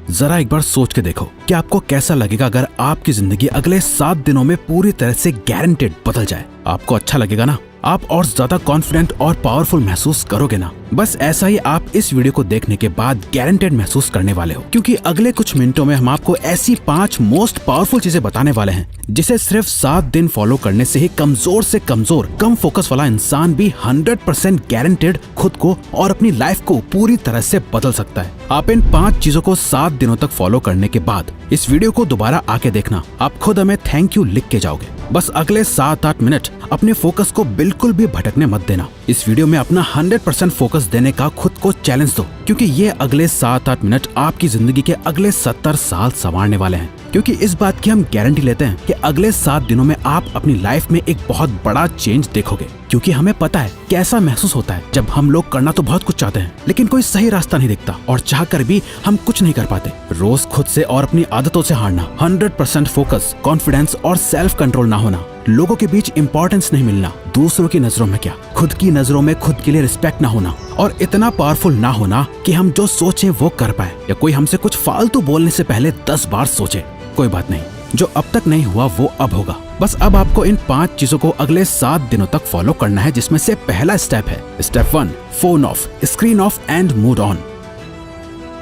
जरा एक बार सोच के देखो कि आपको कैसा लगेगा अगर आपकी जिंदगी अगले 7 दिनों में पूरी तरह से गारंटेड बदल जाए। आपको अच्छा लगेगा ना? आप और ज्यादा कॉन्फिडेंट और पावरफुल महसूस करोगे ना? बस ऐसा ही आप इस वीडियो को देखने के बाद गारंटेड महसूस करने वाले हो, क्योंकि अगले कुछ मिनटों में हम आपको ऐसी 5 मोस्ट पावरफुल चीजें बताने वाले हैं जिसे सिर्फ 7 दिन फॉलो करने से ही कमजोर से कमजोर कम फोकस वाला इंसान भी 100% गारंटेड खुद को और अपनी लाइफ को पूरी तरह से बदल सकता है। आप इन 5 चीजों को 7 दिनों तक फॉलो करने के बाद इस वीडियो को दोबारा आके देखना, आप खुद हमें थैंक यू लिख के जाओगे। बस अगले 7-8 मिनट अपने फोकस को बिल्कुल भी भटकने मत देना। इस वीडियो में अपना 100% फोकस देने का खुद को चैलेंज दो, क्योंकि ये अगले 7-8 मिनट आपकी जिंदगी के अगले 70 साल संवारने वाले हैं। क्योंकि इस बात की हम गारंटी लेते हैं कि अगले 7 दिनों में आप अपनी लाइफ में एक बहुत बड़ा चेंज देखोगे, क्योंकि हमें पता है कैसा महसूस होता है जब हम लोग करना तो बहुत कुछ चाहते हैं लेकिन कोई सही रास्ता नहीं दिखता और चाह कर भी हम कुछ नहीं कर पाते। रोज खुद से और अपनी आदतों से हारना, 100% फोकस, कॉन्फिडेंस और सेल्फ कंट्रोल ना होना, लोगों के बीच इंपॉर्टेंस नहीं मिलना, दूसरों की नजरों में क्या खुद की नजरों में खुद के लिए रिस्पेक्ट ना होना और इतना पावरफुल ना होना कि हम जो सोचें वो कर पाए, या कोई हमसे कुछ फालतू बोलने से पहले 10 बार सोचे। कोई बात नहीं, जो अब तक नहीं हुआ वो अब होगा। बस अब आपको इन 5 चीजों को अगले 7 दिनों तक फॉलो करना है, जिसमें से पहला स्टेप है step 1, phone of, screen of and mood on.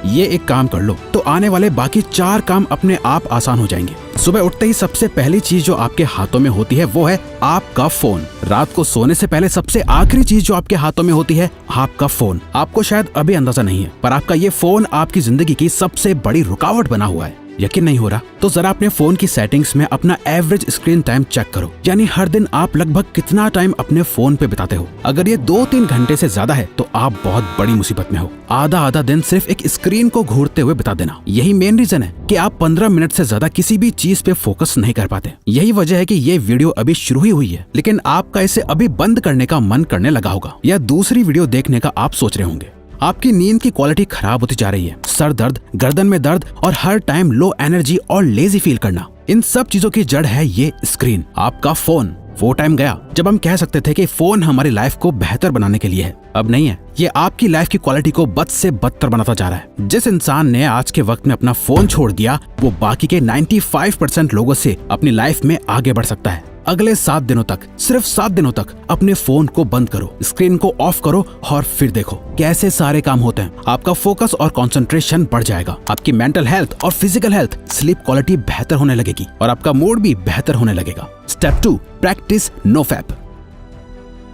ये एक काम कर लो तो आने वाले बाकी 4 काम अपने आप आसान हो जाएंगे। सुबह उठते ही सबसे पहली चीज जो आपके हाथों में होती है वो है आपका फोन। रात को सोने से पहले सबसे आखिरी चीज जो आपके हाथों में होती है आपका फोन। आपको शायद अभी अंदाजा नहीं है, पर आपका ये फोन आपकी जिंदगी की सबसे बड़ी रुकावट बना हुआ है। यकीन नहीं हो रहा तो जरा अपने फोन की सेटिंग्स में अपना एवरेज स्क्रीन टाइम चेक करो, यानी हर दिन आप लगभग कितना टाइम अपने फोन पे बिताते हो। अगर ये 2-3 घंटे से ज्यादा है तो आप बहुत बड़ी मुसीबत में हो। आधा दिन सिर्फ एक स्क्रीन को घूरते हुए बिता देना, यही मेन रीजन है कि आप 15 मिनट से ज्यादा किसी भी चीज पे फोकस नहीं कर पाते। यही वजह है कि ये वीडियो अभी शुरू ही हुई है, लेकिन आपका इसे अभी बंद करने का मन करने लगा होगा, या दूसरी वीडियो देखने का आप सोच रहे होंगे। आपकी नींद की क्वालिटी खराब होती जा रही है, सर दर्द, गर्दन में दर्द और हर टाइम लो एनर्जी और लेजी फील करना, इन सब चीजों की जड़ है ये स्क्रीन, आपका फोन। वो टाइम गया जब हम कह सकते थे कि फोन हमारी लाइफ को बेहतर बनाने के लिए है। अब नहीं है, ये आपकी लाइफ की क्वालिटी को बद से बदतर बनाता जा रहा है। जिस इंसान ने आज के वक्त में अपना फोन छोड़ दिया वो बाकी के 95% लोगों से अपनी लाइफ में आगे बढ़ सकता है। अगले 7 दिनों तक, सिर्फ 7 दिनों तक अपने फोन को बंद करो, स्क्रीन को ऑफ करो और फिर देखो कैसे सारे काम होते हैं। आपका फोकस और कंसंट्रेशन बढ़ जाएगा, आपकी मेंटल हेल्थ और फिजिकल हेल्थ, स्लीप क्वालिटी बेहतर होने लगेगी और आपका मूड भी बेहतर होने लगेगा। Step 2, practice no fap.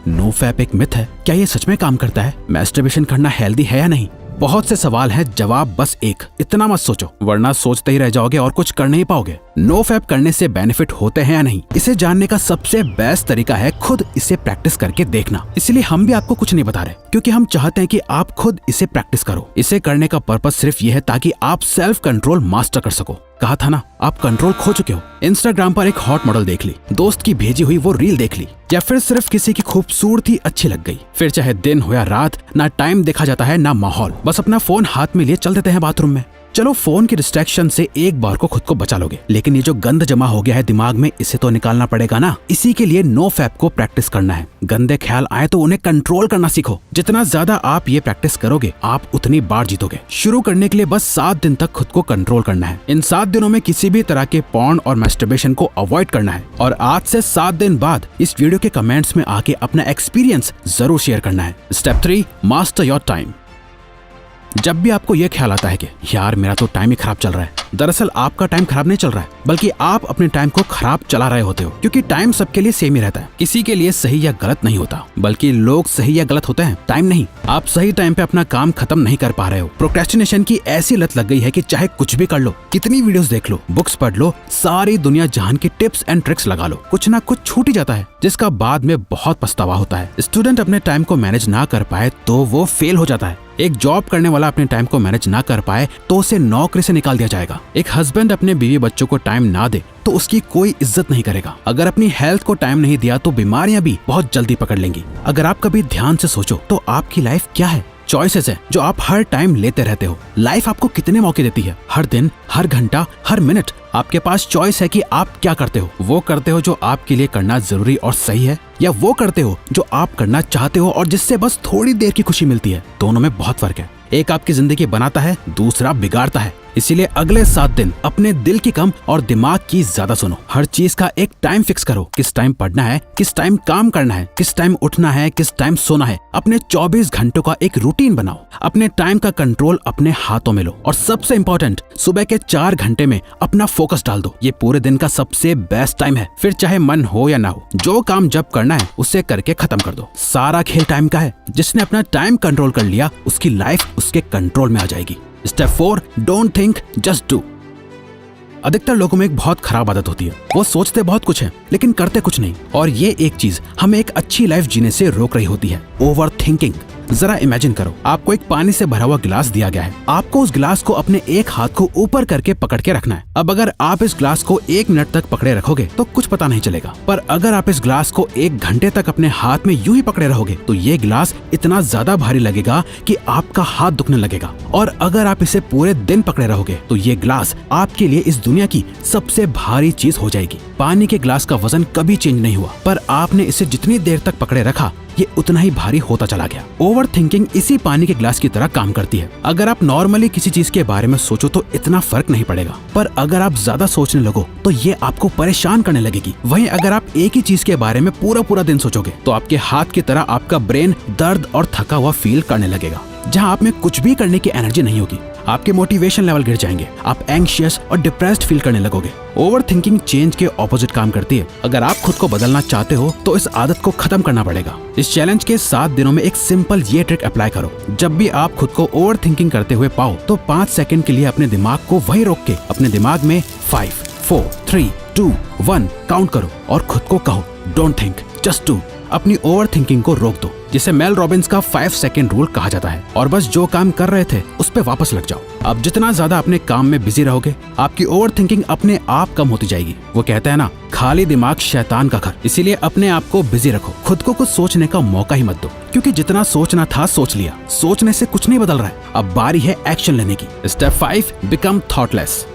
No fap एक मिथ है, क्या ये सच में काम करता है? मैस्टरबेशन करना हेल्दी है या नहीं? बहुत से सवाल हैं, जवाब बस एक, इतना मत सोचो वरना सोचते ही रह जाओगे और कुछ कर नहीं पाओगे। नो फैप करने से बेनिफिट होते हैं या नहीं, इसे जानने का सबसे बेस्ट तरीका है खुद इसे प्रैक्टिस करके देखना। इसलिए हम भी आपको कुछ नहीं बता रहे, क्योंकि हम चाहते हैं कि आप खुद इसे प्रैक्टिस करो। इसे करने का पर्पस सिर्फ ये है ताकि आप सेल्फ कंट्रोल मास्टर कर सको। कहा था ना, आप कंट्रोल खो चुके हो। इंस्टाग्राम पर एक हॉट मॉडल देख ली, दोस्त की भेजी हुई वो रील देख ली, या फिर सिर्फ किसी की खूबसूरती अच्छी लग गई, फिर चाहे दिन हो या रात, ना टाइम देखा जाता है ना माहौल, बस अपना फोन हाथ में लिए चल देते हैं बाथरूम में। चलो फोन की डिस्ट्रैक्शन से एक बार को खुद को बचा लोगे, लेकिन ये जो गंद जमा हो गया है दिमाग में, इसे तो निकालना पड़ेगा ना। इसी के लिए नो फैप को प्रैक्टिस करना है। गंदे ख्याल आए तो उन्हें कंट्रोल करना सीखो। जितना ज्यादा आप ये प्रैक्टिस करोगे आप उतनी बार जीतोगे। शुरू करने के लिए बस 7 दिन तक खुद को कंट्रोल करना है। इन 7 दिनों में किसी भी तरह के पॉर्न और मैस्टरबेशन को अवॉइड करना है, और आज से 7 दिन बाद इस वीडियो के कमेंट्स में आके अपना एक्सपीरियंस जरूर शेयर करना है। Step 3, master your time. जब भी आपको यह ख्याल आता है कि यार मेरा तो टाइम ही खराब चल रहा है, दरअसल आपका टाइम खराब नहीं चल रहा है, बल्कि आप अपने टाइम को खराब चला रहे होते हो। क्योंकि टाइम सबके लिए सेम ही रहता है, किसी के लिए सही या गलत नहीं होता, बल्कि लोग सही या गलत होते हैं, टाइम नहीं। आप सही टाइम पे अपना काम खत्म नहीं कर पा रहे हो। प्रोक्रेस्टिनेशन की ऐसी लत लग गई है कि चाहे कुछ भी कर लो, कितनी वीडियोस देख लो, बुक्स पढ़ लो, सारी दुनिया जहान की टिप्स एंड ट्रिक्स लगा लो, कुछ ना कुछ छूट ही जाता है, जिसका बाद में बहुत पछतावा होता है। स्टूडेंट अपने टाइम को मैनेज ना कर पाए तो वो फेल हो जाता है। एक जॉब करने वाला अपने टाइम को मैनेज ना कर पाए तो उसे नौकरी से निकाल दिया जाएगा। एक हस्बैंड अपने बीवी बच्चों को टाइम ना दे तो उसकी कोई इज्जत नहीं करेगा। अगर अपनी हेल्थ को टाइम नहीं दिया तो बीमारियां भी बहुत जल्दी पकड़ लेंगी। अगर आप कभी ध्यान से सोचो तो आपकी लाइफ क्या है? चॉइसेस है जो आप हर टाइम लेते रहते हो। लाइफ आपको कितने मौके देती है? हर दिन, हर घंटा, हर मिनट आपके पास चॉइस है कि आप क्या करते हो। वो करते हो जो आपके लिए करना जरूरी और सही है, या वो करते हो जो आप करना चाहते हो और जिससे बस थोड़ी देर की खुशी मिलती है। दोनों में बहुत फर्क है। एक आपकी जिंदगी बनाता है, दूसरा बिगाड़ता है। इसीलिए अगले 7 दिन अपने दिल की कम और दिमाग की ज्यादा सुनो। हर चीज का एक टाइम फिक्स करो, किस टाइम पढ़ना है, किस टाइम काम करना है, किस टाइम उठना है, किस टाइम सोना है। अपने 24 घंटों का एक रूटीन बनाओ। अपने टाइम का कंट्रोल अपने हाथों में लो और सबसे इंपॉर्टेंट, सुबह के 4 घंटे में अपना फोकस डाल दो। ये पूरे दिन का सबसे बेस्ट टाइम है। फिर चाहे मन हो या ना हो, जो काम जब करना है उसे करके खत्म कर दो। सारा खेल टाइम का है। जिसने अपना टाइम कंट्रोल कर लिया, उसकी लाइफ उसके कंट्रोल में आ जाएगी। Step 4, don't think, just do. अधिकतर लोगों में एक बहुत खराब आदत होती है, वो सोचते बहुत कुछ है लेकिन करते कुछ नहीं। और ये एक चीज हमें एक अच्छी लाइफ जीने से रोक रही होती है, ओवर थिंकिंग। जरा इमेजिन करो, आपको एक पानी से भरा हुआ गिलास दिया गया है। आपको उस गिलास को अपने एक हाथ को ऊपर करके पकड़ के रखना है। अब अगर आप इस गिलास को 1 मिनट तक पकड़े रखोगे तो कुछ पता नहीं चलेगा, पर अगर आप इस गिलास को 1 घंटे तक अपने हाथ में यूं ही पकड़े रहोगे तो ये गिलास इतना ज्यादा भारी लगेगा कि आपका हाथ दुखने लगेगा। और अगर आप इसे पूरे दिन पकड़े रहोगे तो ये गिलास आपके लिए इस दुनिया की सबसे भारी चीज हो जाएगी। पानी के गिलास का वजन कभी चेंज नहीं हुआ, पर आपने इसे जितनी देर तक पकड़े रखा ये उतना ही भारी होता चला गया। ओवर थिंकिंग इसी पानी के ग्लास की तरह काम करती है। अगर आप नॉर्मली किसी चीज के बारे में सोचो तो इतना फर्क नहीं पड़ेगा, पर अगर आप ज्यादा सोचने लगो तो ये आपको परेशान करने लगेगी। वहीं अगर आप एक ही चीज के बारे में पूरा दिन सोचोगे तो आपके हाथ की तरह आपका ब्रेन दर्द और थका हुआ फील करने लगेगा। जहाँ आप में कुछ भी करने की एनर्जी नहीं होगी, आपके मोटिवेशन लेवल गिर जाएंगे, आप एंग्शियस और डिप्रेस्ड फील करने लगोगे। ओवर थिंकिंग चेंज के ऑपोजिट काम करती है। अगर आप खुद को बदलना चाहते हो तो इस आदत को खत्म करना पड़ेगा। इस चैलेंज के 7 दिनों में एक सिंपल ये ट्रिक अप्लाई करो। जब भी आप खुद को ओवर थिंकिंग करते हुए पाओ तो 5 सेकंड के लिए अपने दिमाग को वहीं रोक के अपने दिमाग में 5, 4, 3, 2, 1 काउंट करो और खुद को कहो, डोंट थिंक, जस्ट डू। अपनी ओवर थिंकिंग को रोक दो, जिसे मेल रॉबिन्स का 5 सेकंड रूल कहा जाता है। और बस जो काम कर रहे थे उस पे वापस लग जाओ। अब जितना ज्यादा अपने काम में बिजी रहोगे, आपकी ओवर थिंकिंग अपने आप कम होती जाएगी। वो कहते हैं ना, खाली दिमाग शैतान का घर। इसीलिए अपने आप को बिजी रखो, खुद को कुछ सोचने का मौका ही मत दो, क्योंकि जितना सोचना था सोच लिया। सोचने से कुछ नहीं बदल रहा है, अब बारी है एक्शन लेने की। Step 5, become thoughtless.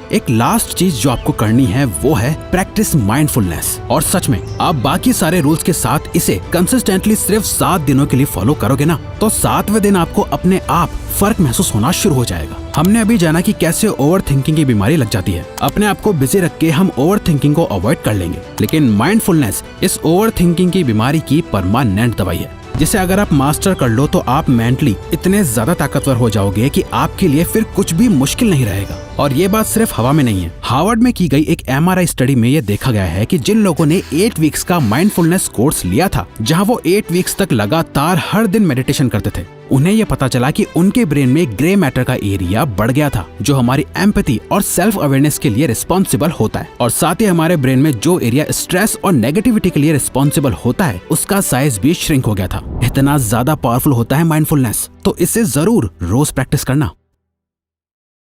एक लास्ट चीज जो आपको करनी है वो है प्रैक्टिस माइंडफुलनेस। और सच में आप बाकी सारे रूल्स के साथ इसे कंसिस्टेंटली सिर्फ 7 दिनों के लिए फॉलो करोगे ना, तो 7वें दिन आपको अपने आप फर्क महसूस होना शुरू हो जाएगा। हमने अभी जाना कि कैसे ओवर थिंकिंग की बीमारी लग जाती है। अपने आप को बिजी रख के हम ओवर थिंकिंग को अवॉइड कर लेंगे, लेकिन माइंडफुलनेस इस ओवर थिंकिंग की बीमारी की परमानेंट दवाई है, जिसे अगर आप मास्टर कर लो तो आप मेंटली इतने ज्यादा ताकतवर हो जाओगे कि आपके लिए फिर कुछ भी मुश्किल नहीं रहेगा। और ये बात सिर्फ हवा में नहीं है। हार्वर्ड में की गई एक MRI स्टडी में ये देखा गया है कि जिन लोगों ने 8 वीक्स का माइंडफुलनेस कोर्स लिया था, जहां वो 8 वीक्स तक लगातार हर दिन मेडिटेशन करते थे, उन्हें ये पता चला कि उनके ब्रेन में ग्रे मैटर का एरिया बढ़ गया था, जो हमारी एम्पैथी और सेल्फ अवेयरनेस के लिए रिस्पॉन्सिबल होता है। और साथ ही हमारे ब्रेन में जो एरिया स्ट्रेस और नेगेटिविटी के लिए रिस्पॉन्सिबल होता है, उसका साइज भी श्रिंक हो गया था। इतना ज्यादा पावरफुल होता है माइंडफुलनेस, तो इसे जरूर रोज प्रैक्टिस करना।